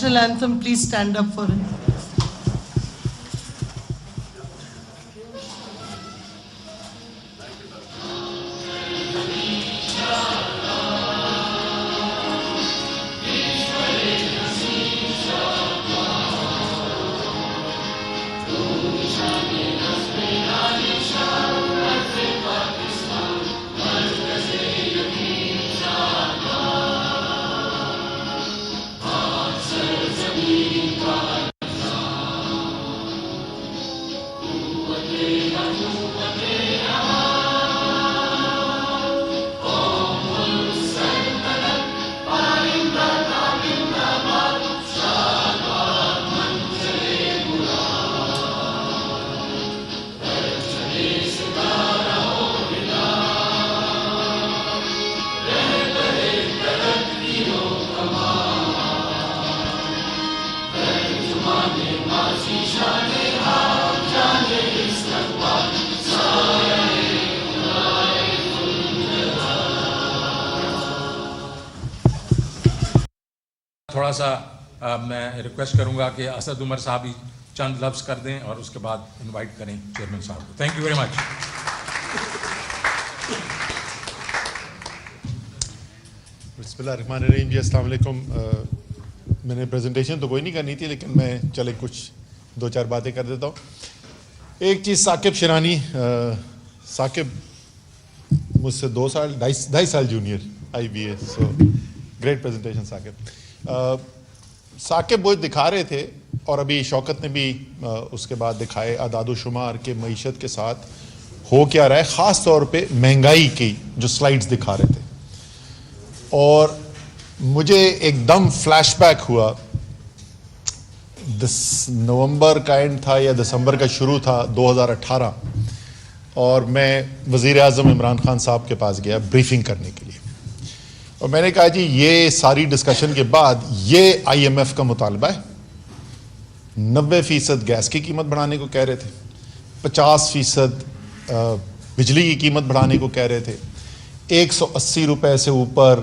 national anthem, please stand up for it. تھوڑا سا میں ریکویسٹ کروں گا کہ اسد عمر صاحب ہی چند لفظ کر دیں اور اس کے بعد انوائٹ کریں چیئرمین صاحب کو. Thank you very much. بسم اللہ الرحمن الرحیم. جی السلام علیکم. میں نے پریزنٹیشن تو کوئی نہیں کرنی تھی لیکن میں چلے کچھ دو چار باتیں کر دیتا ہوں. ایک چیز ثاقب شیرانی, ثاقب مجھ سے 2.5 سال junior IBA, so great presentation Saqib. Saqib وہ دکھا رہے تھے اور ابھی شوکت نے بھی اس کے بعد دکھائے اعداد و شمار کے معیشت کے ساتھ ہو کیا رہا ہے, خاص طور پہ مہنگائی کی جو سلائڈز دکھا رہے تھے. اور مجھے ایک دم فلیش بیک ہوا, نومبر کا اینڈ تھا یا دسمبر کا شروع تھا 2018, اور میں وزیر اعظم عمران خان صاحب کے پاس گیا بریفنگ کرنے کے لیے, اور میں نے کہا جی یہ ساری ڈسکشن کے بعد یہ IMF کا مطالبہ ہے. 90% گیس کی قیمت بڑھانے کو کہہ رہے تھے, 50% بجلی کی قیمت بڑھانے کو کہہ رہے تھے, 180 روپے سے اوپر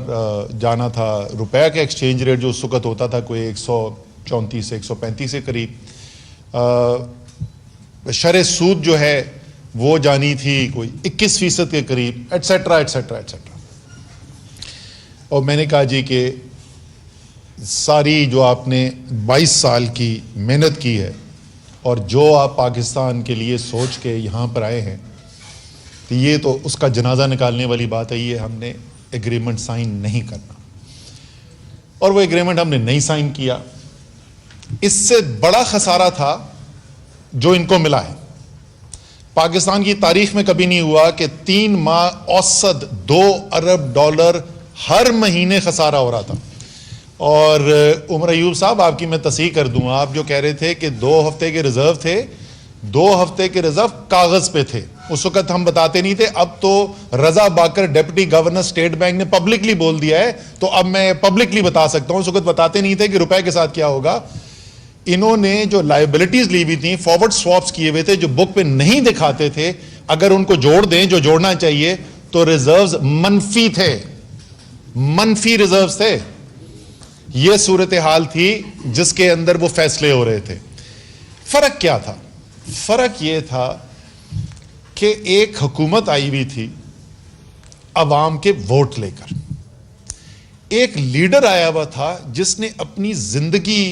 جانا تھا روپے کا ایکسچینج ریٹ جو اس وقت ہوتا تھا کوئی 134 سے 135 کے قریب. شرح سود جو ہے وہ جانی تھی کوئی 21% کے قریب, ایٹسیٹرا ایٹسیٹرا ایٹسیٹرا. اور میں نے کہا جی کہ ساری جو آپ نے 22 سال کی محنت کی ہے اور جو آپ پاکستان کے لیے سوچ کے یہاں پر آئے ہیں, تو یہ تو اس کا جنازہ نکالنے والی بات ہے. یہ ہم نے ایگریمنٹ سائن نہیں کرنا, اور وہ ایگریمنٹ ہم نے نہیں سائن کیا. اس سے بڑا خسارہ تھا جو ان کو ملا ہے. پاکستان کی تاریخ میں کبھی نہیں ہوا کہ 3 ماہ اوسط $2 ارب ہر مہینے خسارہ ہو رہا تھا. اور عمر ایوب صاحب آپ کی میں تصحیح کر دوں, آپ جو کہہ رہے تھے کہ 2 ہفتے کے ریزرو تھے, 2 ہفتے کے ریزرو کاغذ پہ تھے. اس وقت ہم بتاتے نہیں تھے. اب تو Raza Baqir deputy governor State Bank نے پبلکلی بول دیا ہے, تو اب میں پبلکلی بتا سکتا ہوں. اس وقت بتاتے نہیں تھے کہ روپے کے ساتھ کیا ہوگا. انہوں نے جو لائبلٹیز لی ہوئی تھیں, فارورڈ سواپس کیے ہوئے تھے جو بک پہ نہیں دکھاتے تھے, اگر ان کو جوڑ دیں جو جوڑنا چاہیے تو ریزروز منفی تھے, منفی ریزروز تھے. یہ صورتحال تھی جس کے اندر وہ فیصلے ہو رہے تھے. فرق کیا تھا؟ فرق یہ تھا کہ ایک حکومت آئی ہوئی تھی عوام کے ووٹ لے کر, ایک لیڈر آیا ہوا تھا جس نے اپنی زندگی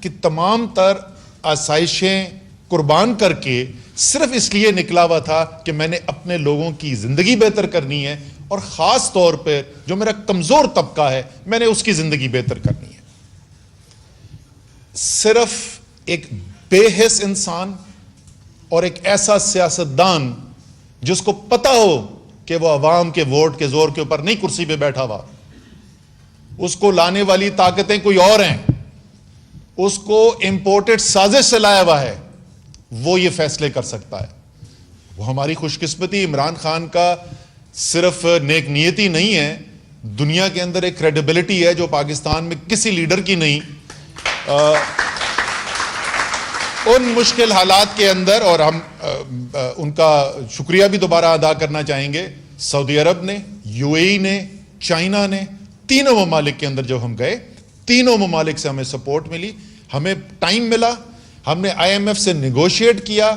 کی تمام تر آسائشیں قربان کر کے صرف اس لیے نکلا ہوا تھا کہ میں نے اپنے لوگوں کی زندگی بہتر کرنی ہے, اور خاص طور پہ جو میرا کمزور طبقہ ہے میں نے اس کی زندگی بہتر کرنی ہے. صرف ایک بے حس انسان اور ایک ایسا سیاستدان جس کو پتا ہو کہ وہ عوام کے ووٹ کے زور کے اوپر نہیں کرسی پہ بیٹھا ہوا, اس کو لانے والی طاقتیں کوئی اور ہیں, اس کو امپورٹڈ سازش سے لایا ہوا ہے, وہ یہ فیصلے کر سکتا ہے. وہ ہماری خوش قسمتی عمران خان کا صرف نیک نیتی نہیں ہے, دنیا کے اندر ایک کریڈیبلٹی ہے جو پاکستان میں کسی لیڈر کی نہیں. ان مشکل حالات کے اندر, اور ہم ان کا شکریہ بھی دوبارہ ادا کرنا چاہیں گے, سعودی عرب نے, UAE نے, چائنا نے, تینوں ممالک کے اندر جب ہم گئے تینوں ممالک سے ہمیں سپورٹ ملی, ہمیں ٹائم ملا, ہم نے آئی ایم ایف سے نیگوشیٹ کیا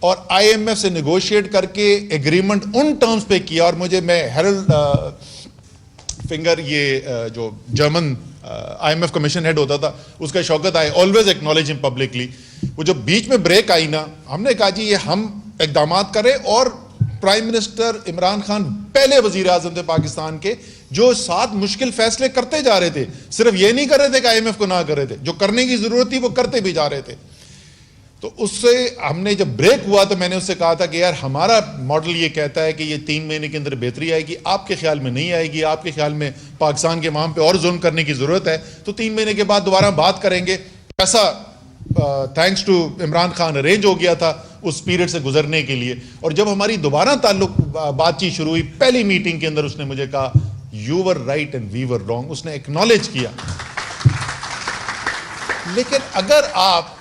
اور آئی ایم ایف سے نیگوشیٹ کر کے ایگریمنٹ ان ٹرمز پہ کیا. اور میں ہیرلڈ فنگر, یہ جو German I M F commission head ہوتا تھا, اس کا Shaukat I always acknowledge him publicly. وہ جو بیچ میں بریک آئی نا, ہم نے کہا جی یہ ہم اقدامات کریں, اور پرائم منسٹر عمران خان پہلے وزیر اعظم تھے پاکستان کے جو 7 مشکل فیصلے کرتے جا رہے تھے. صرف یہ نہیں کر رہے تھے کہ آئی ایم ایف کو نہ کر رہے تھے, جو کرنے کی ضرورت تھی وہ کرتے بھی جا رہے تھے. تو اس سے ہم نے جب بریک ہوا تو میں نے اس سے کہا تھا کہ یار ہمارا ماڈل یہ کہتا ہے کہ یہ 3 مہینے کے اندر بہتری آئے گی, آپ کے خیال میں نہیں آئے گی, آپ کے خیال میں پاکستان کے عوام پہ اور ظلم کرنے کی ضرورت ہے, تو 3 مہینے کے بعد دوبارہ بات کریں گے. ایسا thanks to Imran Khan arrange ہو گیا تھا اس پیریڈ سے گزرنے کے لیے. اور جب ہماری دوبارہ بات چیت شروع ہوئی, پہلی میٹنگ کے اندر اس نے مجھے کہا you were right and we were wrong. اس نے ایکنالج کیا. لیکن اگر آپ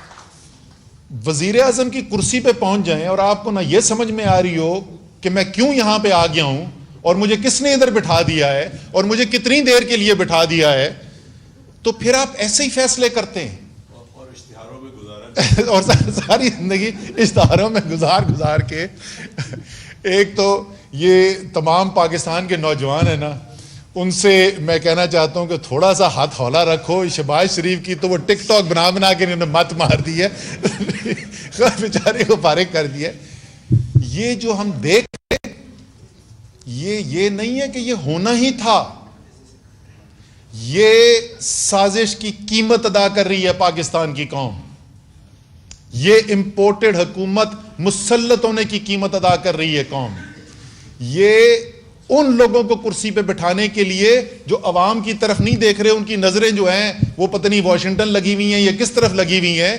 وزیر اعظم کی کرسی پہ پہنچ جائیں اور آپ کو نہ یہ سمجھ میں آ رہی ہو کہ میں کیوں یہاں پہ آ گیا ہوں اور مجھے کس نے ادھر بٹھا دیا ہے اور مجھے کتنی دیر کے لیے بٹھا دیا ہے, تو پھر آپ ایسے ہی فیصلے کرتے ہیں اور اشتہاروں میں گزارا اور ساری زندگی اشتہاروں میں گزار کے. ایک تو یہ تمام پاکستان کے نوجوان ہیں نا, ان سے میں کہنا چاہتا ہوں کہ تھوڑا سا ہاتھ ہولا رکھو. شہباز شریف کی تو وہ ٹک ٹاک بنا کے انہوں نے مت مار دی ہے, بیچارے کو فارغ کر دیا. یہ جو ہم دیکھ رہے یہ نہیں ہے کہ یہ ہونا ہی تھا, یہ سازش کی قیمت ادا کر رہی ہے پاکستان کی قوم. یہ امپورٹڈ حکومت مسلط ہونے کی قیمت ادا کر رہی ہے قوم. یہ ان لوگوں کو کرسی پہ بٹھانے کے لیے جو عوام کی طرف نہیں دیکھ رہے, ان کی نظریں جو ہیں وہ پتہ نہیں واشنگٹن لگی ہوئی ہیں یا کس طرف لگی ہوئی ہیں,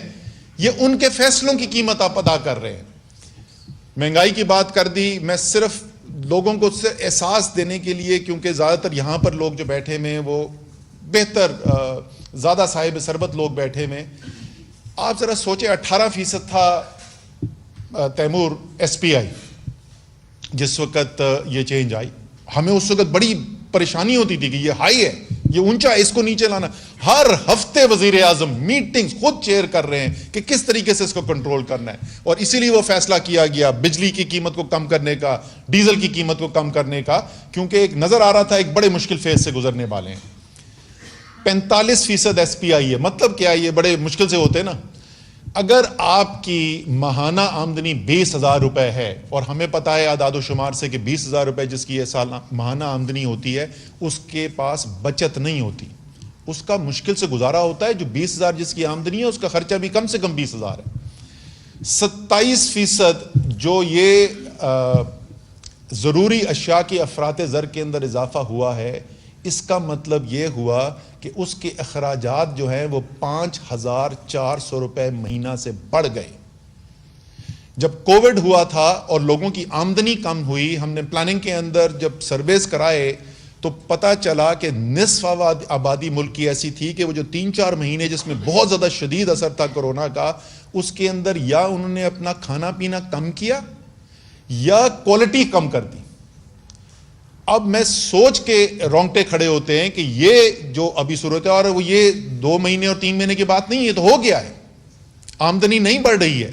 یہ ان کے فیصلوں کی قیمت آپ ادا کر رہے ہیں. مہنگائی کی بات کر دی, میں صرف لوگوں کو احساس دینے کے لیے, کیونکہ زیادہ تر یہاں پر لوگ جو بیٹھے ہوئے ہیں وہ بہتر زیادہ صاحب ثروت لوگ بیٹھے ہوئے ہیں. آپ ذرا سوچیں 18% تھا تیمور ایس پی آئی جس وقت یہ چینج آئی. ہمیں اس وقت بڑی پریشانی ہوتی تھی کہ یہ ہائی ہے, یہ اونچا ہے, اس کو نیچے لانا. ہر ہفتے وزیر اعظم میٹنگز خود چیئر کر رہے ہیں کہ کس طریقے سے اس کو کنٹرول کرنا ہے. اور اسی لیے وہ فیصلہ کیا گیا بجلی کی قیمت کو کم کرنے کا, ڈیزل کی قیمت کو کم کرنے کا, کیونکہ ایک نظر آ رہا تھا ایک بڑے مشکل فیز سے گزرنے والے ہیں. 45% ایس پی آئی ہے. مطلب کیا ہے, یہ بڑے مشکل سے ہوتے ہیں نا. اگر آپ کی ماہانہ آمدنی 20,000 روپے ہے, اور ہمیں پتا ہے اعداد و شمار سے کہ 20,000 روپے جس کی سالانہ ماہانہ آمدنی ہوتی ہے اس کے پاس بچت نہیں ہوتی, اس کا مشکل سے گزارا ہوتا ہے. جو 20,000 جس کی آمدنی ہے اس کا خرچہ بھی کم سے کم 20,000 ہے. 27% جو یہ ضروری اشیاء کی افراط زر کے اندر اضافہ ہوا ہے, اس کا مطلب یہ ہوا کہ اس کے اخراجات جو ہیں وہ 5,400 روپے مہینہ سے بڑھ گئے. جب کووڈ ہوا تھا اور لوگوں کی آمدنی کم ہوئی, ہم نے پلاننگ کے اندر جب سرویز کرائے تو پتہ چلا کہ نصف آبادی ملک کی ایسی تھی کہ وہ جو 3-4 مہینے جس میں بہت زیادہ شدید اثر تھا کورونا کا, اس کے اندر یا انہوں نے اپنا کھانا پینا کم کیا یا کوالٹی کم کر دی. اب میں سوچ کے رونگٹے کھڑے ہوتے ہیں کہ یہ جو ابھی صورت ہے, اور وہ یہ 2 مہینے اور 3 مہینے کی بات نہیں, یہ تو ہو گیا ہے. آمدنی نہیں بڑھ رہی ہے,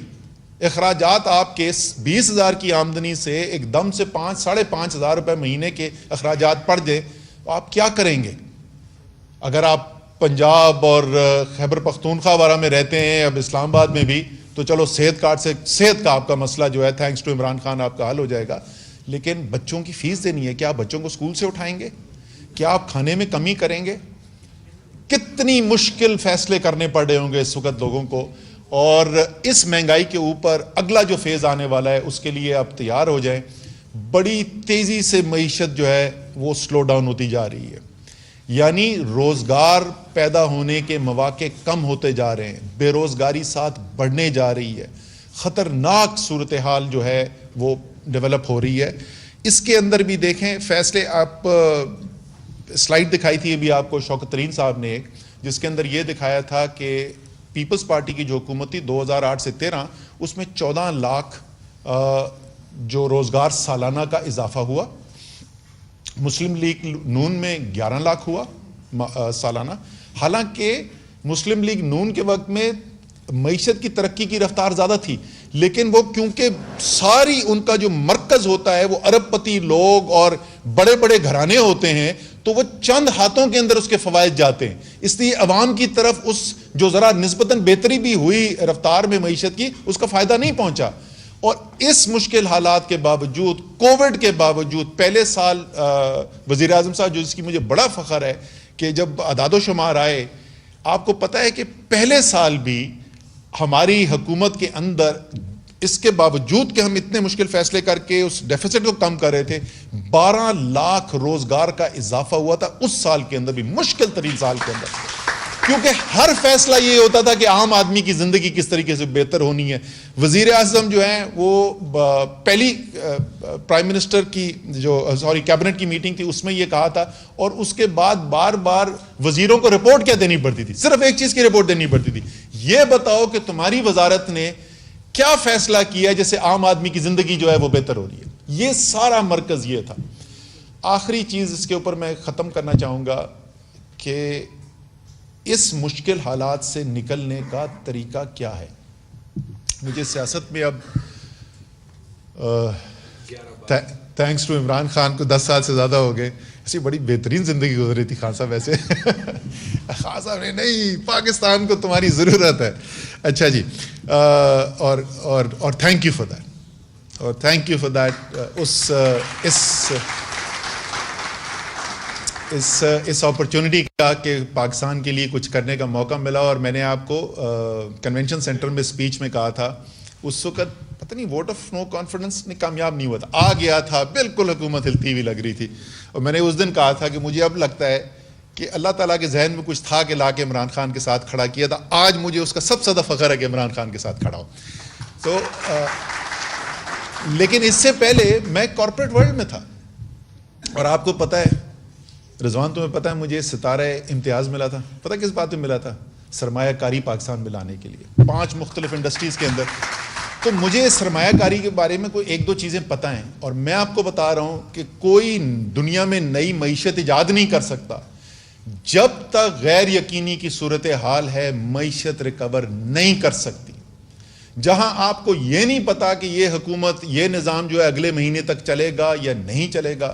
اخراجات آپ کے 20,000 کی آمدنی سے ایک دم سے 5,500 روپے مہینے کے اخراجات پڑ جائیں تو آپ کیا کریں گے؟ اگر آپ پنجاب اور خیبر پختونخوا وغیرہ میں رہتے ہیں, اب اسلام آباد میں بھی, تو چلو صحت کارڈ سے صحت کا آپ کا مسئلہ جو ہے تھینکس ٹو عمران خان آپ کا حل ہو جائے گا. لیکن بچوں کی فیس دینی ہے, کیا آپ بچوں کو اسکول سے اٹھائیں گے؟ کیا آپ کھانے میں کمی کریں گے؟ کتنی مشکل فیصلے کرنے پڑ رہے ہوں گے اس وقت لوگوں کو. اور اس مہنگائی کے اوپر اگلا جو فیز آنے والا ہے اس کے لیے آپ تیار ہو جائیں. بڑی تیزی سے معیشت جو ہے وہ سلو ڈاؤن ہوتی جا رہی ہے, یعنی روزگار پیدا ہونے کے مواقع کم ہوتے جا رہے ہیں, بے روزگاری ساتھ بڑھنے جا رہی ہے, خطرناک صورتحال جو ہے وہ ڈیولپ ہو رہی ہے. اس کے اندر بھی دیکھیں فیصلے, آپ سلائیڈ دکھائی تھی ابھی آپ کو شوکت ترین صاحب نے ایک, جس کے اندر یہ دکھایا تھا کہ پیپلز پارٹی کی جو حکومت تھی 2008 سے 13, اس میں 14 لاکھ جو روزگار سالانہ کا اضافہ ہوا. مسلم لیگ نون میں 11 لاکھ ہوا سالانہ. حالانکہ مسلم لیگ نون کے وقت میں معیشت کی ترقی کی رفتار زیادہ تھی، لیکن وہ کیونکہ ساری ان کا جو مرکز ہوتا ہے وہ ارب پتی لوگ اور بڑے بڑے گھرانے ہوتے ہیں، تو وہ چند ہاتھوں کے اندر اس کے فوائد جاتے ہیں، اس لیے عوام کی طرف اس جو ذرا نسبتاً بہتری بھی ہوئی رفتار میں معیشت کی، اس کا فائدہ نہیں پہنچا۔ اور اس مشکل حالات کے باوجود، کووڈ کے باوجود، پہلے سال وزیر اعظم صاحب جو اس کی مجھے بڑا فخر ہے کہ جب اعداد و شمار آئے، آپ کو پتہ ہے کہ پہلے سال بھی ہماری حکومت کے اندر اس کے باوجود کہ ہم اتنے مشکل فیصلے کر کے اس ڈیفیسٹ کو کم کر رہے تھے، 12 لاکھ روزگار کا اضافہ ہوا تھا اس سال کے اندر بھی، مشکل ترین سال کے اندر، کیونکہ ہر فیصلہ یہ ہوتا تھا کہ عام آدمی کی زندگی کس طریقے سے بہتر ہونی ہے۔ وزیر اعظم جو ہیں وہ پہلی پرائم منسٹر کی کیبنٹ کی میٹنگ تھی، اس میں یہ کہا تھا، اور اس کے بعد بار بار وزیروں کو رپورٹ کیا دینی پڑتی تھی؟ صرف ایک چیز کی رپورٹ دینی پڑتی تھی، یہ بتاؤ کہ تمہاری وزارت نے کیا فیصلہ کیا ہے جس سے عام آدمی کی زندگی جو ہے وہ بہتر ہو رہی ہے۔ یہ سارا مرکز یہ تھا۔ آخری چیز اس کے اوپر میں ختم کرنا چاہوں گا کہ اس مشکل حالات سے نکلنے کا طریقہ کیا ہے۔ مجھے سیاست میں اب تھینکس ٹو عمران خان کو 10 سال سے زیادہ ہو گئے، ایسی بڑی بہترین زندگی گزری تھی خان صاحب ویسے خان صاحب نے نہیں، پاکستان کو تمہاری ضرورت ہے۔ اچھا جی، اور تھینک یو فار دیٹ، اور تھینک یو فار دیٹ، اس اپرچونٹی کا کہ پاکستان کے لیے کچھ کرنے کا موقع ملا۔ اور میں نے آپ کو کنونشن سینٹر میں اسپیچ میں کہا تھا، اس وقت پتہ نہیں ووٹ آف نو کانفیڈنس نے کامیاب نہیں ہوا تھا، آ گیا تھا، بالکل حکومت ہلتی ہوئی لگ رہی تھی، اور میں نے اس دن کہا تھا کہ مجھے اب لگتا ہے کہ اللہ تعالیٰ کے ذہن میں کچھ تھا کہ لا کے عمران خان کے ساتھ کھڑا کیا تھا۔ آج مجھے اس کا سب سے زیادہ فخر ہے کہ عمران خان کے ساتھ کھڑا ہوں۔ تو لیکن اس سے پہلے میں کارپوریٹ ورلڈ میں تھا، اور آپ کو پتہ ہے رضوان، تمہیں پتہ ہے مجھے ستارہ امتیاز ملا تھا، پتہ کس بات میں ملا تھا؟ سرمایہ کاری پاکستان میں لانے کے لیے 5 مختلف انڈسٹریز کے اندر۔ تو مجھے سرمایہ کاری کے بارے میں کوئی 1-2 چیزیں پتہ ہیں، اور میں آپ کو بتا رہا ہوں کہ کوئی دنیا میں نئی معیشت ایجاد نہیں کر سکتا جب تک غیر یقینی کی صورتحال ہے، معیشت ریکور نہیں کر سکتی۔ جہاں آپ کو یہ نہیں پتا کہ یہ حکومت، یہ نظام جو ہے اگلے مہینے تک چلے گا یا نہیں چلے گا،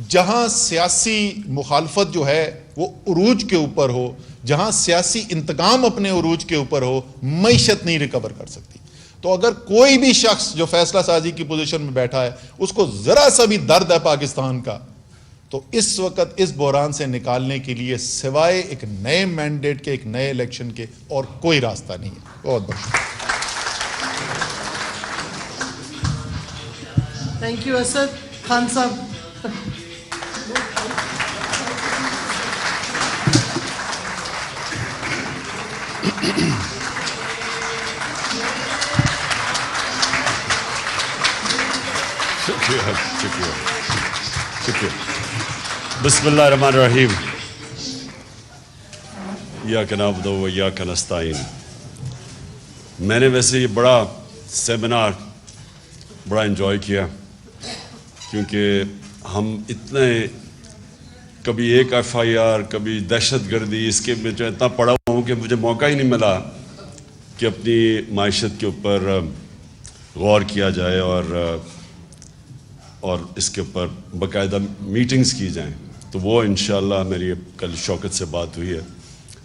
جہاں سیاسی مخالفت جو ہے وہ عروج کے اوپر ہو، جہاں سیاسی انتقام اپنے عروج کے اوپر ہو، معیشت نہیں ریکور کر سکتی۔ تو اگر کوئی بھی شخص جو فیصلہ سازی کی پوزیشن میں بیٹھا ہے، اس کو ذرا سا بھی درد ہے پاکستان کا، تو اس وقت اس بحران سے نکالنے کے لیے سوائے ایک نئے مینڈیٹ کے، ایک نئے الیکشن کے، اور کوئی راستہ نہیں ہے۔ بہت بہت شکریہ۔ تھینک یو اسد خان صاحب۔ شکریہ۔ بسم اللہ الرحمن الرحیم۔ ایاک نعبد و ایاک نستعین۔ میں نے ویسے یہ بڑا سیمینار بڑا انجوائے کیا، کیونکہ ہم اتنے کبھی ایک FIR، کبھی دہشت گردی، اس کے میں جو اتنا پڑا ہوا ہوں کہ مجھے موقع ہی نہیں ملا کہ اپنی معیشت کے اوپر غور کیا جائے اور اس کے اوپر باقاعدہ میٹنگز کی جائیں۔ تو وہ انشاءاللہ میری کل شوکت سے بات ہوئی ہے،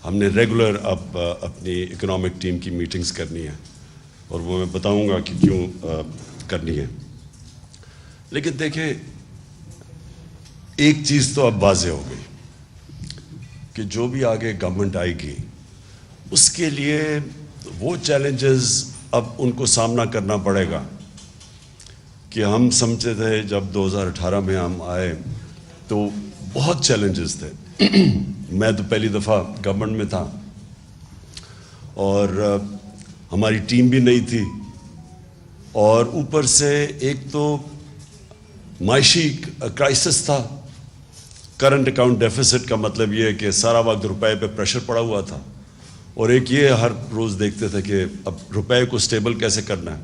ہم نے ریگولر اب اپنی اکنامک ٹیم کی میٹنگز کرنی ہے، اور وہ میں بتاؤں گا کہ کیوں کرنی ہے۔ لیکن دیکھیں، ایک چیز تو اب واضح ہو گئی کہ جو بھی آگے گورنمنٹ آئے گی، اس کے لیے وہ چیلنجز اب ان کو سامنا کرنا پڑے گا کہ ہم سمجھتے تھے جب 2018 میں ہم آئے تو بہت چیلنجز تھے۔ میں تو پہلی دفعہ گورنمنٹ میں تھا، اور ہماری ٹیم بھی نہیں تھی، اور اوپر سے ایک تو معاشی کرائسس تھا۔ کرنٹ اکاؤنٹ ڈیفیسٹ کا مطلب یہ ہے کہ سارا وقت روپے پہ پریشر پڑا ہوا تھا، اور ایک یہ ہر روز دیکھتے تھے کہ اب روپے کو سٹیبل کیسے کرنا ہے۔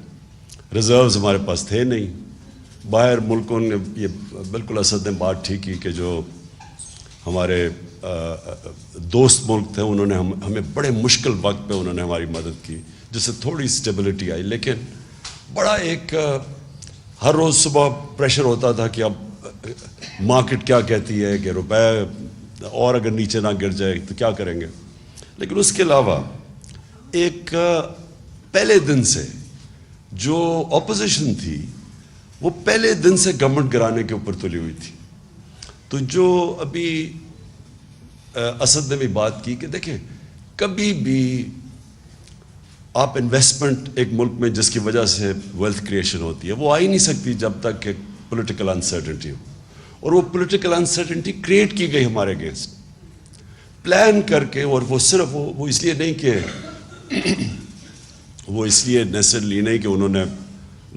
ریزروز ہمارے پاس تھے نہیں، باہر ملکوں نے، یہ بالکل اسد نے بات ٹھیک کی کہ جو ہمارے دوست ملک تھے, انہوں نے ہمیں بڑے مشکل وقت پہ انہوں نے ہماری مدد کی, جس سے تھوڑی اسٹیبلٹی آئی. لیکن بڑا ایک ہر روز صبح پریشر ہوتا تھا کہ اب مارکیٹ کیا کہتی ہے, کہ روپے اور اگر نیچے نہ گر جائے تو کیا کریں گے. لیکن اس کے علاوہ ایک پہلے دن سے جو اپوزیشن تھی وہ پہلے دن سے گورنمنٹ گرانے کے اوپر تلی ہوئی تھی. تو جو ابھی اسد نے بھی بات کی کہ دیکھیں کبھی بھی آپ انویسٹمنٹ ایک ملک میں جس کی وجہ سے ویلتھ کریشن ہوتی ہے وہ آ ہی نہیں سکتی جب تک کہ پولیٹیکل انسرٹنٹی ہو. اور وہ پولیٹیکل انسرٹنٹی کریٹ کی گئی ہمارے اگینسٹ پلان کر کے. اور وہ صرف وہ اس لیے نہیں کہ وہ اس لیے نیسرلی نہیں کہ انہوں نے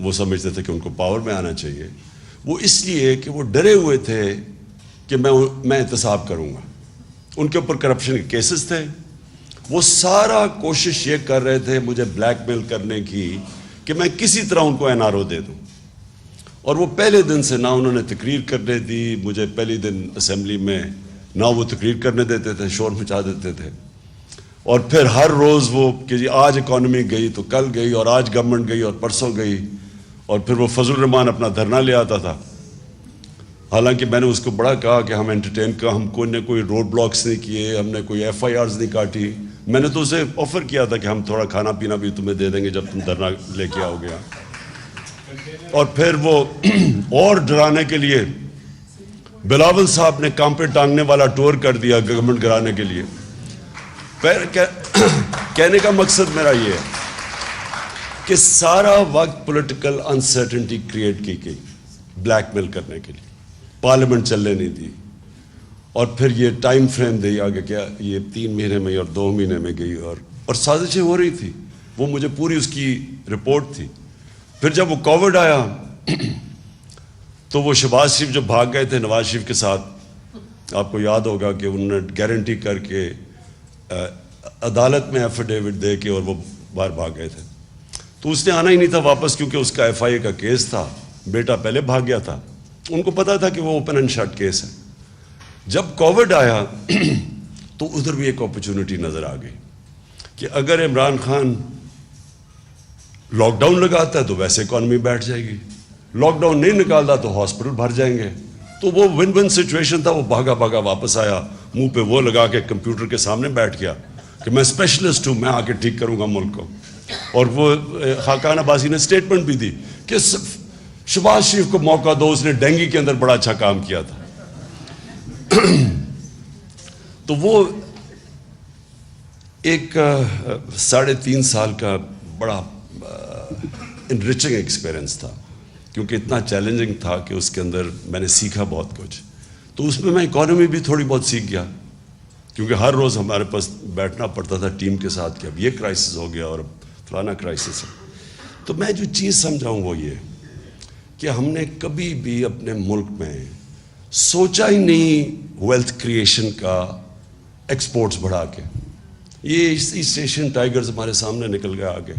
وہ سمجھتے تھے کہ ان کو پاور میں آنا چاہیے, وہ اس لیے کہ وہ ڈرے ہوئے تھے کہ میں احتساب کروں گا. ان کے اوپر کرپشن کے کیسز تھے, وہ سارا کوشش یہ کر رہے تھے مجھے بلیک میل کرنے کی کہ میں کسی طرح ان کو NRO دے دوں. اور وہ پہلے دن سے نہ انہوں نے تقریر کرنے دی مجھے, پہلی دن اسمبلی میں نہ وہ تقریر کرنے دیتے تھے, شور مچا دیتے تھے. اور پھر ہر روز وہ کہ جی آج اکانومی گئی تو کل گئی, اور آج گورنمنٹ گئی اور پرسوں گئی. اور پھر وہ فضل الرحمان اپنا دھرنا لے آتا تھا. حالانکہ میں نے اس کو بڑا کہا کہ ہم انٹرٹین کا, ہم کوئی روڈ بلاکس نہیں کیے, ہم نے کوئی FIRs نہیں کاٹی. میں نے تو اسے آفر کیا تھا کہ ہم تھوڑا کھانا پینا بھی تمہیں دے دیں گے جب تم دھرنا لے کے آؤ گے. اور پھر وہ اور ڈرانے کے لیے بلاول صاحب نے کام پہ ٹانگنے والا ٹور کر دیا گورنمنٹ گرانے کے لیے. کہنے کا مقصد میرا یہ ہے کہ سارا وقت پولیٹیکل انسرٹنٹی کریٹ کی گئی بلیک میل کرنے کے لیے. پارلیمنٹ چلنے نہیں دی, اور پھر یہ ٹائم فریم دے آگے کیا یہ 3 مہینے میں اور 2 مہینے میں گئی, اور سازشیں ہو رہی تھی. وہ مجھے پوری اس کی رپورٹ تھی. پھر جب وہ کووڈ آیا تو وہ شہباز شریف جو بھاگ گئے تھے نواز شریف کے ساتھ, آپ کو یاد ہوگا کہ انہوں نے گارنٹی کر کے عدالت میں ایفیڈیوٹ دے کے اور وہ باہر بھاگ گئے تھے. تو اس نے آنا ہی نہیں تھا واپس کیونکہ اس کا FIA کا کیس تھا, بیٹا پہلے بھاگ گیا تھا. ان کو پتا تھا کہ وہ اوپن اینڈ شٹ کیس ہے. جب کووڈ آیا تو ادھر بھی ایک اپرچونٹی نظر آ گئی کہ اگر عمران خان لاک ڈاؤن لگاتا ہے تو ویسے اکانومی بیٹھ جائے گی, لاک ڈاؤن نہیں نکالتا تو ہاسپٹل بھر جائیں گے. تو وہ ون ون سچویشن تھا. وہ بھاگا واپس آیا, منہ پہ وہ لگا کے کمپیوٹر کے سامنے بیٹھ گیا کہ میں اسپیشلسٹ ہوں, میں آ کے ٹھیک کروں گا ملک کو. اور وہ خاقان عباسی نے اسٹیٹمنٹ بھی دی کہ شہباز شریف کو موقع دو, اس نے ڈینگی کے اندر بڑا اچھا کام کیا تھا. تو وہ ایک 3.5 سال کا بڑا انریچنگ ایکسپیرئنس تھا, کیونکہ اتنا چیلنجنگ تھا کہ اس کے اندر میں نے سیکھا بہت کچھ. تو اس میں اکانومی بھی تھوڑی بہت سیکھ گیا, کیونکہ ہر روز ہمارے پاس بیٹھنا پڑتا تھا ٹیم کے ساتھ کہ اب یہ کرائسس ہو گیا اور اب فلانا کرائسس ہے. تو میں جو چیز سمجھاؤں وہ یہ کہ ہم نے کبھی بھی اپنے ملک میں سوچا ہی نہیں ویلتھ کریشن کا ایکسپورٹس بڑھا کے. یہ ایسٹ ایشین ٹائیگرز ہمارے سامنے نکل گیا آگے,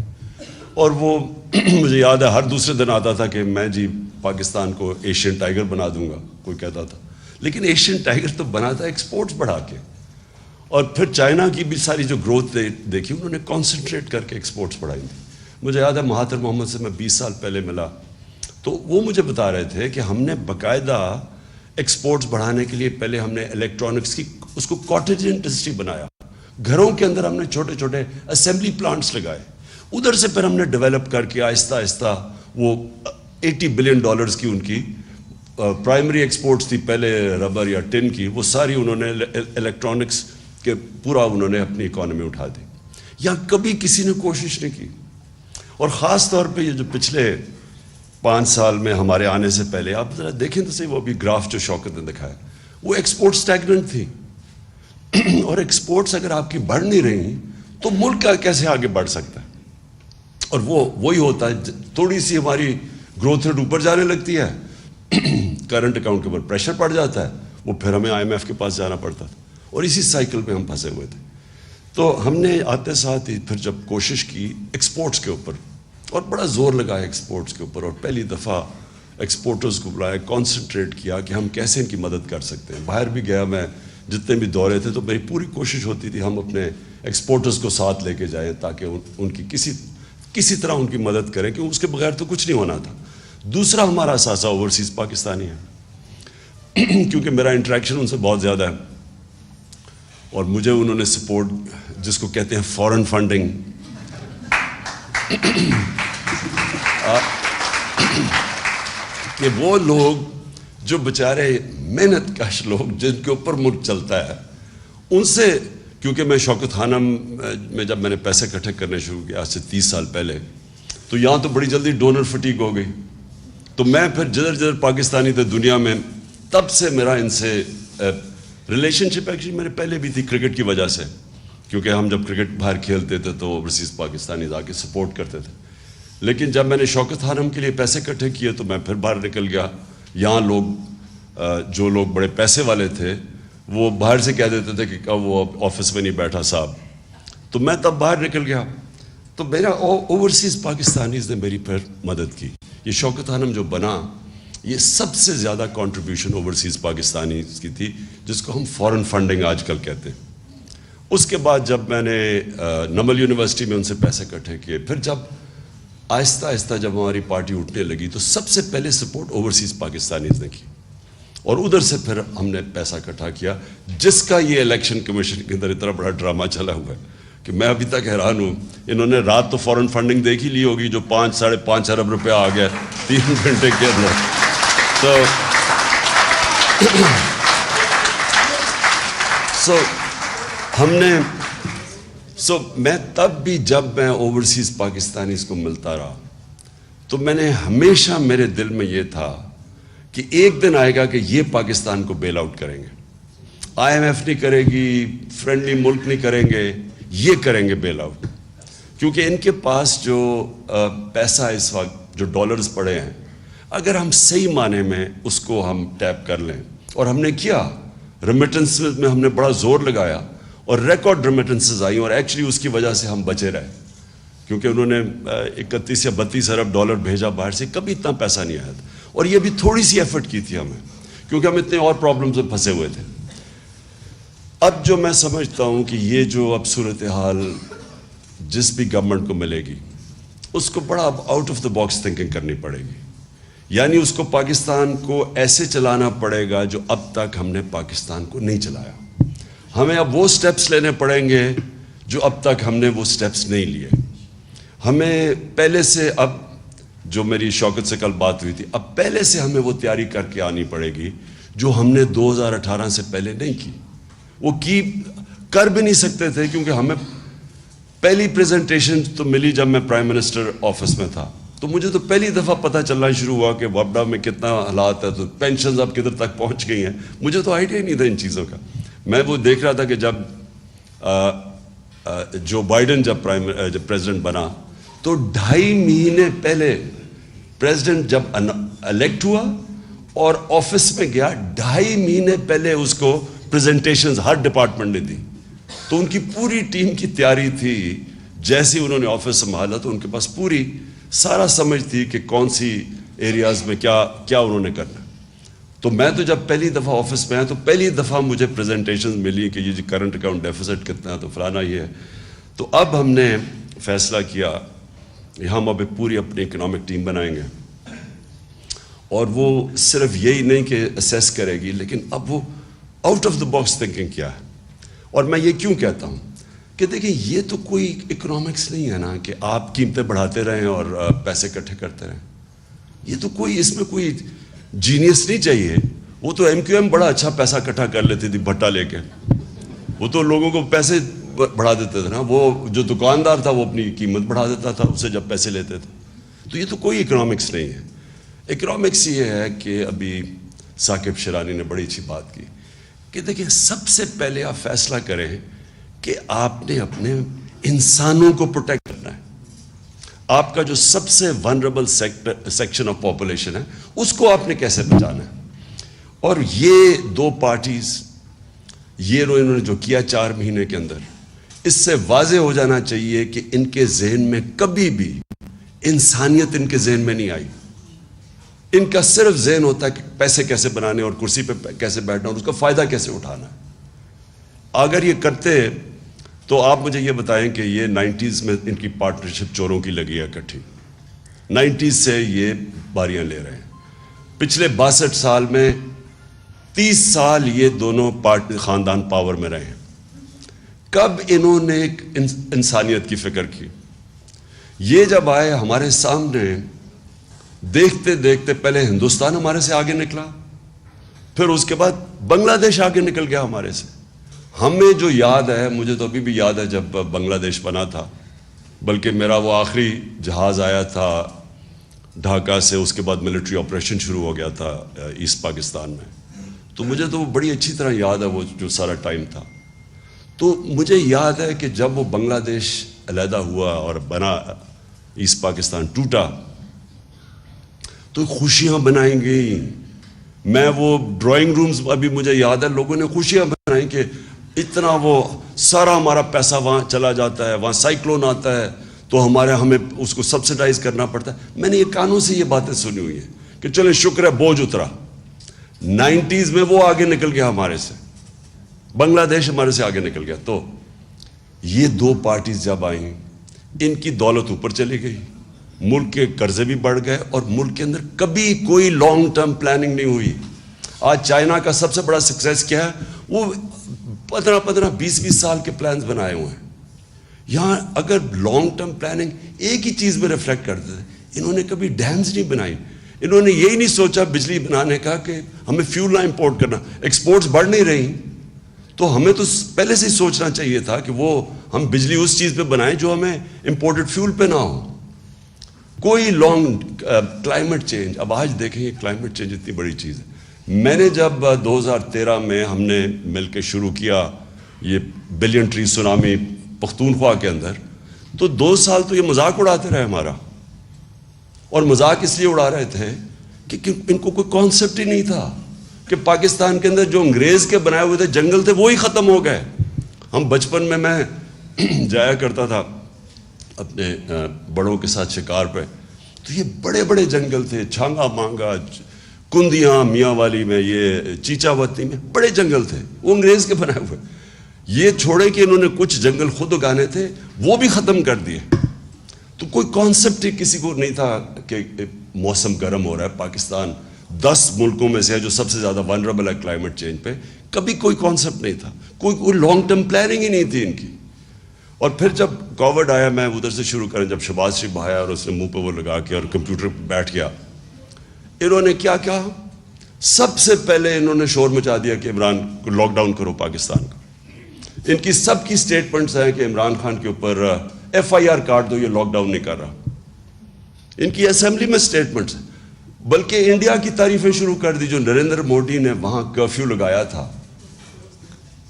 اور وہ مجھے یاد ہے ہر دوسرے دن آتا تھا کہ میں جی پاکستان کو ایشین ٹائیگر بنا دوں گا, کوئی کہتا تھا. لیکن ایشین ٹائیگر تو بنا تھا ایکسپورٹس بڑھا کے. اور پھر چائنا کی بھی ساری جو گروتھ دیکھی انہوں نے کانسنٹریٹ کر کے ایکسپورٹس بڑھائی تھی. مجھے یاد ہے مہاتر محمد سے میں 20 سال پہلے ملا تو وہ مجھے بتا رہے تھے کہ ہم نے باقاعدہ ایکسپورٹس بڑھانے کے لیے پہلے ہم نے الیکٹرانکس کی اس کو کاٹیج انڈسٹری بنایا. گھروں کے اندر ہم نے چھوٹے چھوٹے اسمبلی پلانٹس لگائے. ادھر سے پھر ہم نے ڈیولپ کر کے آہستہ آہستہ وہ $80 بلین کی ان کی پرائمری ایکسپورٹس تھی پہلے ربر یا ٹن کی, وہ ساری انہوں نے الیکٹرانکس کے پورا انہوں نے اپنی اکانومی اٹھا دی. یہاں کبھی کسی نے کوشش نہیں کی. اور خاص طور پہ یہ جو پچھلے 5 سال میں ہمارے آنے سے پہلے آپ ذرا دیکھیں تو صحیح, وہ ابھی گراف جو شوکت نے دکھایا وہ ایکسپورٹ اسٹیگننٹ تھی. اور ایکسپورٹس اگر آپ کی بڑھ نہیں رہی تو ملک کا کیسے آگے بڑھ سکتا ہے. اور وہی ہوتا ہے, تھوڑی سی ہماری گروتھ ریٹ اوپر جانے لگتی ہے, کرنٹ اکاؤنٹ کے اوپر پریشر پڑ جاتا ہے, وہ پھر ہمیں IMF کے پاس جانا پڑتا تھا. اور اسی سائیکل پہ ہم پھنسے ہوئے تھے. تو ہم نے آتے ساتھ ہی پھر جب کوشش کی ایکسپورٹس کے اوپر, اور بڑا زور لگایا ایکسپورٹس کے اوپر, اور پہلی دفعہ ایکسپورٹرز کو بلایا, کانسنٹریٹ کیا کہ ہم کیسے ان کی مدد کر سکتے ہیں. باہر بھی گیا میں جتنے بھی دورے تھے تو میری پوری کوشش ہوتی تھی ہم اپنے ایکسپورٹرز کو ساتھ لے کے جائیں تاکہ ان کی کسی طرح ان کی مدد کریں، کیونکہ اس کے بغیر تو کچھ نہیں ہونا تھا. دوسرا ہمارا اثاثہ اوورسیز پاکستانی ہے کیونکہ میرا انٹریکشن ان سے بہت زیادہ ہے اور مجھے انہوں نے سپورٹ جس کو کہتے ہیں فورن فنڈنگ کہ وہ لوگ جو بیچارے محنت کش لوگ جن کے اوپر ملک چلتا ہے ان سے، کیونکہ میں شوکت خانم میں جب میں نے پیسے اکٹھے کرنے شروع کیا آج سے 30 سال پہلے، تو یہاں تو بڑی جلدی ڈونر فٹیگ ہو گئی. تو میں پھر جدھر پاکستانی تھے دنیا میں، تب سے میرا ان سے ریلیشن شپ ایکچولی میرے پہلے بھی تھی کرکٹ کی وجہ سے، کیونکہ ہم جب کرکٹ باہر کھیلتے تھے تو اوورسیز پاکستانی آ کے سپورٹ کرتے تھے. لیکن جب میں نے شوکت خانم کے لیے پیسے اکٹھے کیے تو میں پھر باہر نکل گیا. یہاں لوگ جو لوگ بڑے پیسے والے تھے وہ باہر سے کہہ دیتے تھے کہ وہ آفس میں نہیں بیٹھا صاحب، تو میں تب باہر نکل گیا. تو میرا اوورسیز پاکستانیز نے میری پھر مدد کی. یہ شوکت خانم جو بنا یہ سب سے زیادہ کنٹریبیوشن اوورسیز پاکستانیز کی تھی، جس کو ہم فورن فنڈنگ آج کل کہتے ہیں. اس کے بعد جب میں نے نمل یونیورسٹی میں ان سے پیسے اکٹھے کیے، پھر جب آہستہ آہستہ جب ہماری پارٹی اٹھنے لگی تو سب سے پہلے سپورٹ اوورسیز پاکستانیز نے کی، اور ادھر سے پھر ہم نے پیسہ اکٹھا کیا، جس کا یہ الیکشن کمیشن کے اندر اتنا بڑا ڈرامہ چلا ہوا ہے کہ میں ابھی تک حیران ہوں. انہوں نے رات تو فورن فنڈنگ دیکھ ہی لی ہوگی جو 5-5.5 ارب روپیہ آ گیا 3 گھنٹے کے اندر. میں تب بھی جب میں اوورسیز پاکستانیز کو ملتا رہا تو میں نے ہمیشہ میرے دل میں یہ تھا کہ ایک دن آئے گا کہ یہ پاکستان کو بیل آؤٹ کریں گے. IMF نہیں کرے گی، فرینڈلی ملک نہیں کریں گے، یہ کریں گے بیل آؤٹ. کیونکہ ان کے پاس جو پیسہ اس وقت جو ڈالرز پڑے ہیں، اگر ہم صحیح معنی میں اس کو ہم ٹیپ کر لیں، اور ہم نے کیا، ریمیٹنس میں ہم نے بڑا زور لگایا اور ریکارڈ ریمیٹنسز آئیں، اور ایکچولی اس کی وجہ سے ہم بچے رہے، کیونکہ انہوں نے 31 یا 32 ارب ڈالر بھیجا باہر سے، کبھی اتنا پیسہ نہیں آیا تھا. اور یہ بھی تھوڑی سی ایفرٹ کی تھی ہمیں، کیونکہ ہم اتنے اور پرابلمز میں پھنسے ہوئے تھے. اب جو میں سمجھتا ہوں کہ یہ جو اب صورتحال جس بھی گورنمنٹ کو ملے گی اس کو بڑا اب out of the box thinking کرنی پڑے گی. یعنی اس کو پاکستان کو ایسے چلانا پڑے گا جو اب تک ہم نے پاکستان کو نہیں چلایا. ہمیں اب وہ سٹیپس لینے پڑیں گے جو اب تک ہم نے وہ سٹیپس نہیں لیے. ہمیں پہلے سے، اب جو میری شوکت سے کل بات ہوئی تھی، اب پہلے سے ہمیں وہ تیاری کر کے آنی پڑے گی جو ہم نے 2018 سے پہلے نہیں کی. وہ کر بھی نہیں سکتے تھے، کیونکہ ہمیں پہلی پریزنٹیشن تو ملی جب میں پرائم منسٹر آفس میں تھا، تو مجھے تو پہلی دفعہ پتہ چلنا شروع ہوا کہ وابڈا میں کتنا حالات ہے، تو پینشنز اب کدھر تک پہنچ گئی ہیں. مجھے تو آئیڈیا ہی نہیں تھا ان چیزوں کا. میں وہ دیکھ رہا تھا کہ جب جو بائیڈن جب پریزیڈنٹ بنا تو 2.5 مہینے پہلے پریزیڈنٹ جب الیکٹ ہوا اور آفس میں گیا، 2.5 مہینے پہلے اس کو پریزنٹیشنز ہر ڈپارٹمنٹ نے دی. تو ان کی پوری ٹیم کی تیاری تھی. جیسے انہوں نے آفس سنبھالا تو ان کے پاس پوری سارا سمجھ تھی کہ کون سی ایریاز میں کیا انہوں نے کرنا. تو میں تو جب پہلی دفعہ آفس میں آیا تو پہلی دفعہ مجھے پریزنٹیشنز ملی کہ یہ جی کرنٹ اکاؤنٹ ڈیفیسٹ کتنا ہے، تو فلانا یہ ہے. تو اب ہم نے فیصلہ کیا ہم اب پوری اپنی اکنامک ٹیم بنائیں گے، اور وہ صرف یہی نہیں کہ اسیس کرے گی، لیکن اب وہ out of the box thinking کیا ہے. اور میں یہ کیوں کہتا ہوں کہ دیکھیں یہ تو کوئی اکنامکس نہیں ہے نا کہ آپ قیمتیں بڑھاتے رہیں اور پیسے اکٹھے کرتے رہیں. یہ تو کوئی اس میں کوئی جینیس نہیں چاہیے. وہ تو MQM بڑا اچھا پیسہ اکٹھا کر لیتی تھی بھٹا لے کے، وہ تو لوگوں کو پیسے بڑھا دیتے تھے نا. وہ جو دکاندار تھا وہ اپنی قیمت بڑھا دیتا تھا اسے جب پیسے لیتے تھے. تو یہ تو کوئی اکنامکس نہیں ہے. اکنامکس یہ ہے کہ ابھی ثاقب شیرانی نے بڑی اچھی بات کی کہ دیکھیں سب سے پہلے آپ فیصلہ کریں کہ آپ نے اپنے انسانوں کو پروٹیکٹ کرنا ہے. آپ کا جو سب سے ونربل سیکشن آف پاپولیشن ہے اس کو آپ نے کیسے بچانا ہے. اور یہ دو پارٹیز یہ انہوں نے جو کیا 4 مہینے کے اندر، اس سے واضح ہو جانا چاہیے کہ ان کے ذہن میں کبھی بھی انسانیت ان کے ذہن میں نہیں آئی. ان کا صرف ذہن ہوتا ہے کہ پیسے کیسے بنانے اور کرسی پہ کیسے بیٹھنا اور اس کا فائدہ کیسے اٹھانا ہے. اگر یہ کرتے تو آپ مجھے یہ بتائیں کہ یہ 90s میں ان کی پارٹنرشپ چوروں کی لگی ہے اکٹھی, 90s سے یہ باریاں لے رہے ہیں. پچھلے 62 سال میں 30 سال یہ دونوں خاندان پاور میں رہے ہیں. کب انہوں نے ایک انسانیت کی فکر کی؟ یہ جب آئے ہمارے سامنے, دیکھتے دیکھتے پہلے ہندوستان ہمارے سے آگے نکلا, پھر اس کے بعد بنگلہ دیش آگے نکل گیا ہمارے سے. ہمیں جو یاد ہے, مجھے تو ابھی بھی یاد ہے جب بنگلہ دیش بنا تھا, بلکہ میرا وہ آخری جہاز آیا تھا ڈھاکہ سے, اس کے بعد ملٹری آپریشن شروع ہو گیا تھا ایسٹ پاکستان میں, تو مجھے تو وہ بڑی اچھی طرح یاد ہے وہ جو سارا ٹائم تھا. تو مجھے یاد ہے کہ جب وہ بنگلہ دیش علیحدہ ہوا اور بنا, ایسٹ پاکستان ٹوٹا, تو خوشیاں بنائیں گی. میں وہ ڈرائنگ رومز ابھی مجھے یاد ہے, لوگوں نے خوشیاں بنائیں کہ اتنا وہ سارا ہمارا پیسہ وہاں چلا جاتا ہے, وہاں سائیکلون آتا ہے تو ہمیں اس کو سبسیڈائز کرنا پڑتا ہے. میں نے یہ کانوں سے یہ باتیں سنی ہوئی ہیں کہ چلیں شکر ہے بوجھ اترا. 90s میں وہ آگے نکل گیا ہمارے سے, بنگلہ دیش ہمارے سے آگے نکل گیا. تو یہ دو پارٹیز جب آئیں, ان کی دولت اوپر چلی گئی, ملک کے قرضے بھی بڑھ گئے, اور ملک کے اندر کبھی کوئی لانگ ٹرم پلاننگ نہیں ہوئی. آج چائنا کا سب سے بڑا سکسیس کیا ہے, وہ 15-20 سال کے پلانز بنائے ہوئے ہیں. یہاں اگر لانگ ٹرم پلاننگ ایک ہی چیز میں ریفلیکٹ کرتے تھے, انہوں نے کبھی ڈیمز نہیں بنائی. انہوں نے یہی نہیں سوچا بجلی بنانے کا کہ ہمیں فیول نہ امپورٹ کرنا, ایکسپورٹس بڑھ نہیں رہی, تو ہمیں تو پہلے سے ہی سوچنا چاہیے تھا کہ وہ ہم بجلی اس چیز پہ بنائیں جو ہمیں امپورٹڈ فیول پہ نہ ہو. کوئی لانگ کلائمیٹ چینج, اب آج دیکھیں یہ کلائمیٹ چینج اتنی بڑی چیز ہے. میں نے جب 2013 میں ہم نے مل کے شروع کیا یہ بلین ٹری سونامی پختونخوا کے اندر, تو 2 سال تو یہ مذاق اڑاتے رہے ہمارا. اور مذاق اس لیے اڑا رہے تھے کہ ان کو کوئی کانسیپٹ ہی نہیں تھا کہ پاکستان کے اندر جو انگریز کے بنائے ہوئے تھے جنگل تھے وہی ختم ہو گئے. ہم بچپن میں جایا کرتا تھا اپنے بڑوں کے ساتھ شکار پہ, تو یہ بڑے بڑے جنگل تھے, چھانگا مانگا, کندیاں, میاں والی میں, یہ چیچا وتی میں بڑے جنگل تھے, وہ انگریز کے بنائے ہوئے. یہ چھوڑے کہ انہوں نے کچھ جنگل خود اگانے تھے, وہ بھی ختم کر دیے. تو کوئی کانسیپٹ ہی کسی کو نہیں تھا کہ موسم گرم ہو رہا ہے. پاکستان 10 ملکوں میں سے ہے جو سب سے زیادہ ونربل ہے کلائمیٹ چینج پہ. کبھی کوئی کانسیپٹ نہیں تھا, کوئی لانگ ٹرم پلاننگ ہی نہیں تھی ان کی. اور پھر جب کووڈ آیا, میں ادھر سے شروع کریں, جب شہباز شریف آیا اور اس نے منہ پہ وہ لگا کے اور کمپیوٹر پہ بیٹھ گیا, انہوں نے کیا کیا, سب سے پہلے انہوں نے شور مچا دیا کہ عمران کو لاک ڈاؤن کرو پاکستان کا. ان کی سب کی سٹیٹمنٹس ہیں کہ عمران خان کے اوپر FIR کاٹ دو, یہ لاک ڈاؤن نہیں کر رہا. ان کی اسمبلی میں سٹیٹمنٹس ہیں. بلکہ انڈیا کی تعریفیں شروع کر دی, جو نریندر مودی نے وہاں کرفیو لگایا تھا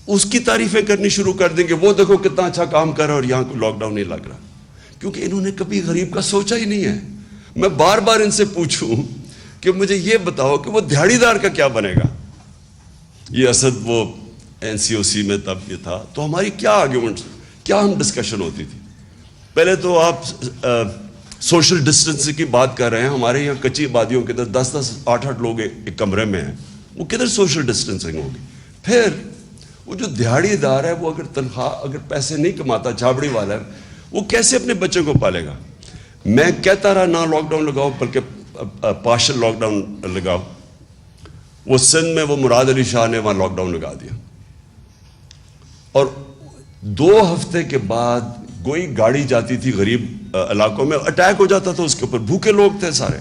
اس کی تعریفیں کرنی شروع کر دیں کہ وہ دیکھو کتنا اچھا کام کر رہا ہے اور یہاں کو لاک ڈاؤن نہیں لگ رہا. کیونکہ انہوں نے کبھی غریب کا سوچا ہی نہیں ہے. میں بار بار ان سے پوچھوں کہ مجھے یہ بتاؤ کہ وہ دہاڑی دار کا کیا بنے گا. یہ اسد وہ NCOC میں تب یہ تھا, تو ہماری کیا آرگیومنٹس, کیا ہم ڈسکشن ہوتی تھی. پہلے تو آپ سوشل ڈسٹنس کی بات کر رہے ہیں, ہمارے یہاں کچی آبادیوں کے اندر 10-10, 8-8 لوگ ایک کمرے میں ہیں, وہ کدھر سوشل ڈسٹنسنگ ہوگی. پھر وہ جو دیہڑی دار ہے, وہ اگر تنخواہ اگر پیسے نہیں کماتا, چھابڑی والا ہے, وہ کیسے اپنے بچے کو پالے گا. میں کہتا رہا نہ لاک ڈاؤن لگاؤ, بلکہ پارشل لاک ڈاؤن لگاؤ. وہ سندھ میں وہ مراد علی شاہ نے وہاں لاک ڈاؤن لگا دیا, اور 2 ہفتے کے بعد کوئی گاڑی جاتی تھی غریب علاقوں میں, اٹیک ہو جاتا تھا اس کے اوپر, بھوکے لوگ تھے سارے.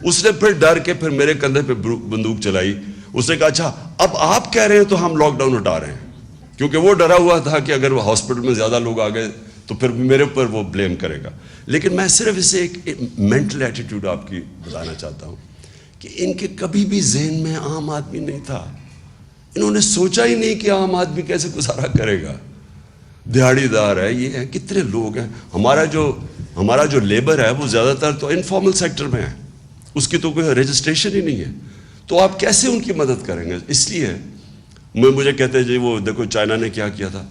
اس نے پھر ڈر کے پھر میرے کندھے پہ بندوق چلائی. اس نے کہا اچھا اب آپ کہہ رہے ہیں تو ہم لاک ڈاؤن ہٹا رہے ہیں, کیونکہ وہ ڈرا ہوا تھا کہ اگر وہ ہاسپٹل میں زیادہ لوگ آ گئے تو پھر میرے اوپر وہ بلیم کرے گا. لیکن میں صرف اسے ایک مینٹل ایٹیٹیوڈ آپ کی بتانا چاہتا ہوں کہ ان کے کبھی بھی ذہن میں عام آدمی نہیں تھا. انہوں نے سوچا ہی نہیں کہ عام آدمی کیسے گزارا کرے گا. دیہڑی دار ہے, یہ ہے, کتنے لوگ ہیں. ہمارا جو لیبر ہے وہ زیادہ تر تو انفارمل سیکٹر میں ہے, اس کی تو کوئی رجسٹریشن ہی نہیں ہے. تو آپ کیسے ان کی مدد کریں گے. اس لیے مجھے کہتے ہیں جی وہ دیکھو چائنا نے کیا کیا تھا.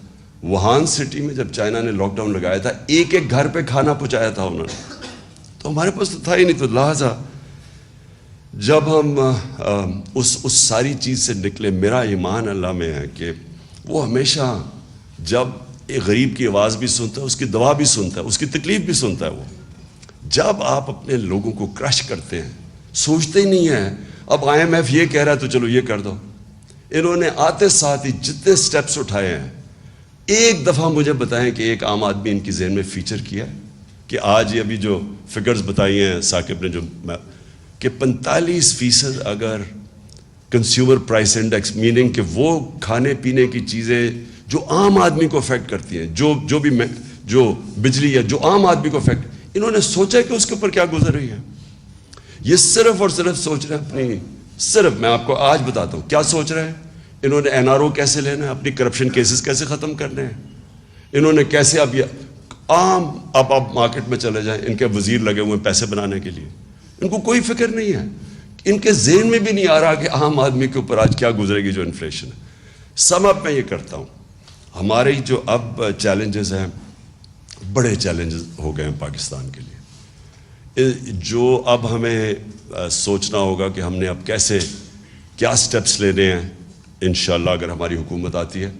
ووہان سٹی میں جب چائنا نے لاک ڈاؤن لگایا تھا, ایک گھر پہ کھانا پہنچایا تھا انہوں نے, تو ہمارے پاس تو تھا ہی نہیں. تو لہٰذا جب ہم اس ساری چیز سے نکلے, میرا ایمان اللہ میں ہے کہ وہ ہمیشہ جب ایک غریب کی آواز بھی سنتا ہے, اس کی دعا بھی سنتا ہے, اس کی تکلیف بھی سنتا ہے. وہ جب آپ اپنے لوگوں کو کرش کرتے ہیں, سوچتے ہی نہیں ہیں اب IMF یہ کہہ رہا ہے تو چلو یہ کر دو. انہوں نے آتے ساتھ ہی جتنے سٹیپس اٹھائے ہیں, ایک دفعہ مجھے بتائیں کہ ایک عام آدمی ان کی ذہن میں فیچر کیا ہے کہ آج یہ ابھی جو فگرز بتائی ہیں ثاقب نے, جو کہ 45% اگر کنزیومر پرائس انڈیکس, میننگ کہ وہ کھانے پینے کی چیزیں جو عام آدمی کو افیکٹ کرتی ہیں, جو بجلی ہے جو عام آدمی کو افیکٹ, انہوں نے سوچا کہ اس کے اوپر کیا گزر رہی ہے. یہ صرف اور صرف سوچ رہے ہیں اپنی, صرف میں آپ کو آج بتاتا ہوں کیا سوچ رہے ہیں. انہوں نے NRO کیسے لینا ہے, اپنی کرپشن کیسز کیسے ختم کرنے ہیں, انہوں نے کیسے اب یہ عام اب آپ مارکیٹ میں چلے جائیں, ان کے وزیر لگے ہوئے ہیں پیسے بنانے کے لیے, ان کو کوئی فکر نہیں ہے, ان کے ذہن میں بھی نہیں آ رہا کہ عام آدمی کے اوپر آج کیا گزرے گی جو انفلیشن ہے. سم اپ میں یہ کرتا ہوں, ہمارے جو اب چیلنجز ہیں بڑے چیلنجز ہو گئے ہیں پاکستان کے لیے, جو اب ہمیں سوچنا ہوگا کہ ہم نے اب کیسے کیا سٹیپس لینے ہیں. انشاءاللہ اگر ہماری حکومت آتی ہے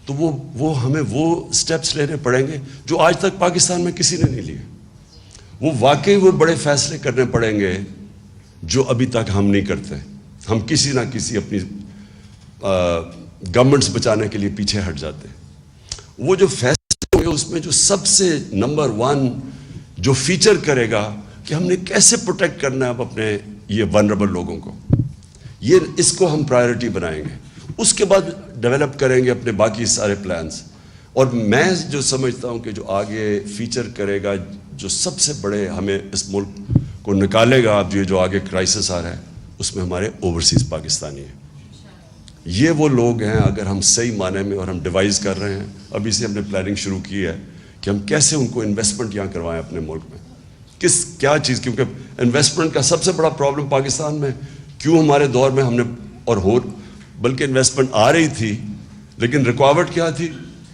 تو وہ ہمیں وہ سٹیپس لینے پڑیں گے جو آج تک پاکستان میں کسی نے نہیں لیے. وہ واقعی وہ بڑے فیصلے کرنے پڑیں گے جو ابھی تک ہم نہیں کرتے. ہم کسی نہ کسی اپنی گورنمنٹس بچانے کے لیے پیچھے ہٹ جاتے ہیں. وہ جو فیصلے ہوں گے اس میں جو سب سے نمبر 1 جو فیچر کرے گا کہ ہم نے کیسے پروٹیکٹ کرنا ہے اب اپنے یہ ونربل لوگوں کو, اس کو ہم پرائیورٹی بنائیں گے. اس کے بعد ڈیولپ کریں گے اپنے باقی سارے پلانز. اور میں جو سمجھتا ہوں کہ جو آگے فیچر کرے گا, جو سب سے بڑے ہمیں اس ملک کو نکالے گا اب جو آگے کرائسس آ رہا ہے, اس میں ہمارے اوورسیز پاکستانی ہیں. یہ وہ لوگ ہیں اگر ہم صحیح معنی میں, اور ہم ڈیوائز کر رہے ہیں ابھی سے, ہم نے پلاننگ شروع کی ہے کہ ہم کیسے ان کو انویسٹمنٹ یہاں کروائیں اپنے ملک میں. کیا چیز, کیونکہ انویسٹمنٹ کا سب سے بڑا پرابلم پاکستان میں کیوں ہمارے دور میں ہم نے, اور بلکہ انویسٹمنٹ آ رہی تھی لیکن رکاوٹ کیا تھی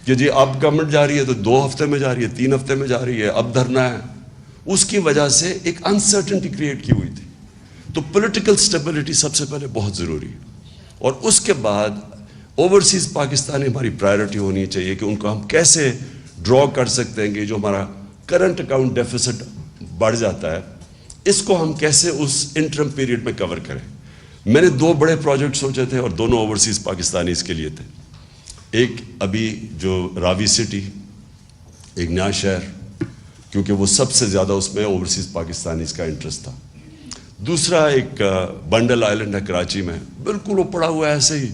کہ جی اب گورنمنٹ جا رہی ہے تو 2 ہفتے میں جا رہی ہے, 3 ہفتے میں جا رہی ہے, اب دھرنا ہے. اس کی وجہ سے ایک انسرٹنٹی کریٹ کی ہوئی تھی. تو پولیٹیکل سٹیبلٹی سب سے پہلے بہت ضروری ہے, اور اس کے بعد اوورسیز پاکستانی ہماری پرائیورٹی ہونی چاہیے کہ ان کو ہم کیسے ڈرا کر سکتے ہیں کہ جو ہمارا کرنٹ اکاؤنٹ ڈیفیسٹ بڑھ جاتا ہے, اس کو ہم کیسے اس انٹرم پیریڈ میں کور کریں. میں نے 2 بڑے پروجیکٹ سوچے تھے اور دونوں اوورسیز پاکستانیز کے لیے تھے. ایک ابھی جو راوی سٹی, ایک نیا شہر, کیونکہ وہ سب سے زیادہ اس میں اوورسیز پاکستانیز کا انٹرسٹ تھا. دوسرا ایک بنڈل آئلینڈ ہے کراچی میں, بالکل وہ پڑا ہوا ہے ایسے ہی,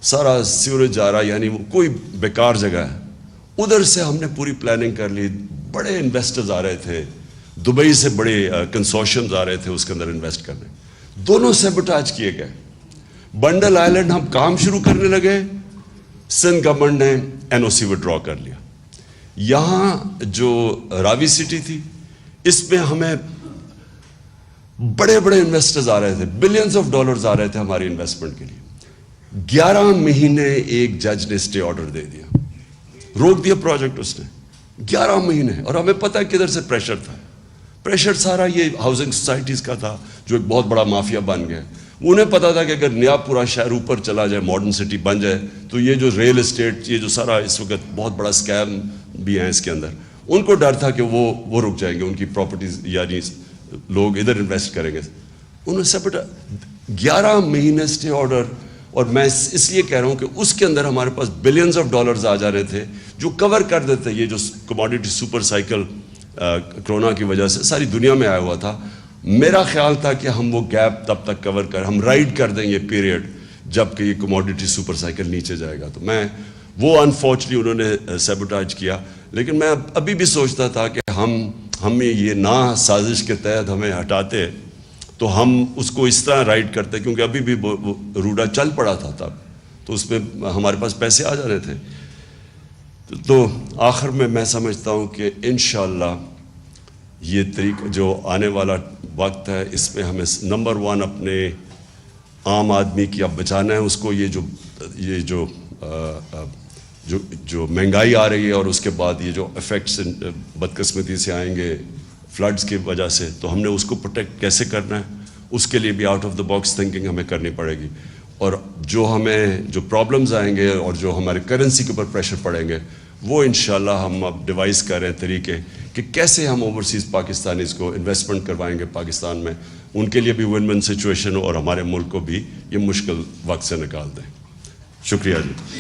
سارا سیوریج جا رہا, یعنی وہ کوئی بیکار جگہ ہے. ادھر سے ہم نے پوری پلاننگ کر لی, بڑے انویسٹرز آ رہے تھے, دبئی سے بڑے کنسورشیمز آ رہے تھے اس کے اندر انویسٹ کرنے. دونوں سیبوٹاج کیے گئے. بنڈل آئلینڈ ہم کام شروع کرنے لگے, سندھ گورنمنٹ نے NOC وڈرا کر لیا. یہاں جو راوی سٹی تھی اس میں ہمیں بڑے بڑے انویسٹرز آ رہے تھے, بلینز آف ڈالرز آ رہے تھے ہماری انویسٹمنٹ کے لیے. 11 مہینے ایک جج نے اسٹے آرڈر دے دیا, روک دیا پروجیکٹ اس نے 11 مہینے. اور ہمیں پتہ ہے کدھر سے پریشر تھا. پریشر سارا یہ ہاؤسنگ سوسائٹیز کا تھا جو ایک بہت بڑا مافیا بن گیا. انہیں پتا تھا کہ اگر نیا پورا شہر اوپر چلا جائے, ماڈرن سٹی بن جائے, تو یہ جو ریل اسٹیٹ, یہ جو سارا اس وقت بہت بڑا اسکیم بھی ہیں اس کے اندر, ان کو ڈر تھا کہ وہ رک جائیں گے, ان کی پراپرٹیز یعنی لوگ ادھر انویسٹ کریں گے. انہوں نے سب 11 مہینے اسٹے آرڈر. اور میں اس لیے کہہ رہا ہوں کہ اس کے اندر ہمارے پاس بلینز آف ڈالرز آ جا رہے تھے جو کور کر دیتے. یہ جو کموڈیٹی سپر سائیکل کرونا کی وجہ سے ساری دنیا میں آیا ہوا تھا, میرا خیال تھا کہ ہم وہ گیپ تب تک کور ہم رائڈ کر دیں یہ پیریڈ جب کہ یہ کموڈیٹی سپر سائیکل نیچے جائے گا. تو میں وہ انفارچونیٹلی انہوں نے سیبوٹاج کیا. لیکن میں ابھی بھی سوچتا تھا کہ ہم یہ نہ سازش کے تحت ہمیں ہٹاتے تو ہم اس کو اس طرح رائڈ کرتے, کیونکہ ابھی بھی روڈا چل پڑا تھا تب, تو اس میں ہمارے پاس پیسے آ جا رہے تھے. تو آخر میں سمجھتا ہوں کہ انشاءاللہ یہ طریقہ جو آنے والا وقت ہے اس میں ہمیں نمبر 1 اپنے عام آدمی کی اب بچانا ہے اس کو. یہ جو مہنگائی آ رہی ہے اور اس کے بعد یہ جو افیکٹس بدقسمتی سے آئیں گے فلڈز کی وجہ سے, تو ہم نے اس کو پروٹیکٹ کیسے کرنا ہے, اس کے لیے بھی out of the box thinking ہمیں کرنی پڑے گی. اور جو ہمیں جو پرابلمز آئیں گے اور جو ہمارے کرنسی کے اوپر پریشر پڑیں گے وہ انشاءاللہ ہم اب ڈیوائز کر رہے ہیں طریقے کہ کیسے ہم اوورسیز پاکستانیز کو انویسٹمنٹ کروائیں گے پاکستان میں, ان کے لیے بھی ون ون سچویشن ہو اور ہمارے ملک کو بھی یہ مشکل وقت سے نکال دیں. شکریہ جی.